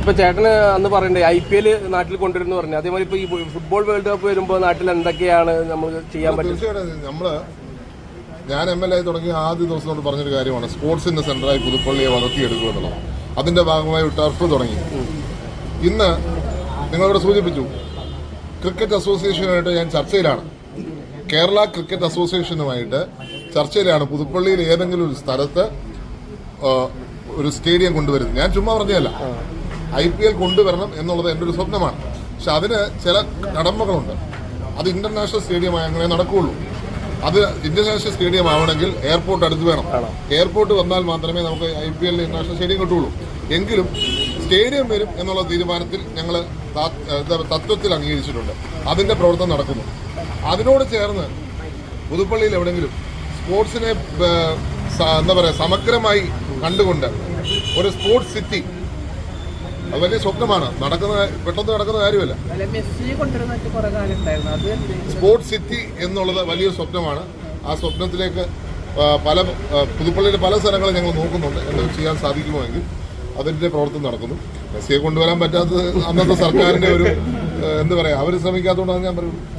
ഇപ്പൊ ചേട്ടന് അന്ന് പറയണ്ടേ IPL നാട്ടിൽ കൊണ്ടുവരുന്നു പറഞ്ഞു. അതേമാതിരി ഇപ്പൊ ഈ ഫുട്ബോൾ വേൾഡ് കപ്പ് വരുമ്പോൾ നാട്ടിൽ എന്തൊക്കെയാണ് നമ്മൾ ചെയ്യാൻ പറ്റും? തീർച്ചയായിട്ടും ഞാൻ MLA തുടങ്ങിയ ആദ്യ ദിവസം കൊണ്ട് പറഞ്ഞൊരു കാര്യമാണ് സ്പോർട്സിന്റെ സെന്ററായി പുതുപ്പള്ളിയെ വളർത്തിയെടുക്കുക എന്നുള്ളത്. അതിന്റെ ഭാഗമായി ടർഫ് തുടങ്ങി. ഇന്ന് നിങ്ങളിവിടെ സൂചിപ്പിച്ചു, ക്രിക്കറ്റ് അസോസിയേഷനുമായിട്ട് ഞാൻ ചർച്ചയിലാണ്. കേരള ക്രിക്കറ്റ് അസോസിയേഷനുമായിട്ട് ചർച്ചയിലാണ് പുതുപ്പള്ളിയിൽ ഏതെങ്കിലും ഒരു സ്ഥലത്ത് ഒരു സ്റ്റേഡിയം കൊണ്ടുവരുന്നത്. ഞാൻ ചുമ്മാ പറഞ്ഞതല്ല, IPL കൊണ്ടുവരണം എന്നുള്ളത് എൻ്റെ ഒരു സ്വപ്നമാണ്. പക്ഷെ അതിന് ചില കടമ്പകളുണ്ട്. അത് ഇന്റർനാഷണൽ സ്റ്റേഡിയമായി അങ്ങനെ നടക്കുകയുള്ളൂ. അത് ഇന്റർനാഷണൽ സ്റ്റേഡിയം ആവണമെങ്കിൽ എയർപോർട്ട് അടുത്ത് വേണം. എയർപോർട്ട് വന്നാൽ മാത്രമേ നമുക്ക് IPL ഇന്റർനാഷണൽ സ്റ്റേഡിയം കിട്ടുള്ളൂ. എങ്കിലും സ്റ്റേഡിയം വരും എന്നുള്ള തീരുമാനത്തിൽ ഞങ്ങൾ തത്വത്തിൽ അംഗീകരിച്ചിട്ടുണ്ട്. അതിന്റെ പ്രവർത്തനം നടക്കുന്നു. അതിനോട് ചേർന്ന് പുതുപ്പള്ളിയിൽ എവിടെയെങ്കിലും സ്പോർട്സിനെ സമഗ്രമായി കണ്ടുകൊണ്ട് ഒരു സ്പോർട്സ് സിറ്റി, അത് വലിയ സ്വപ്നമാണ്. പെട്ടെന്ന് നടക്കുന്ന കാര്യമല്ല. സ്പോർട്സ് സിറ്റി എന്നുള്ളത് വലിയൊരു സ്വപ്നമാണ്. ആ സ്വപ്നത്തിലേക്ക് പുതുപ്പള്ളിയിലെ പല സ്ഥലങ്ങളും ഞങ്ങൾ നോക്കുന്നുണ്ട്. എന്ത് ചെയ്യാൻ സാധിക്കുമോയെങ്കിൽ അതിന്റെ പ്രവർത്തനം നടക്കുന്നു. മെസ്സിയെ കൊണ്ടുവരാൻ പറ്റാത്തത് അന്നത്തെ സർക്കാരിന്റെ ഒരു അവർ ശ്രമിക്കാത്തതുകൊണ്ടാണ് ഞാൻ പറയുന്നത്.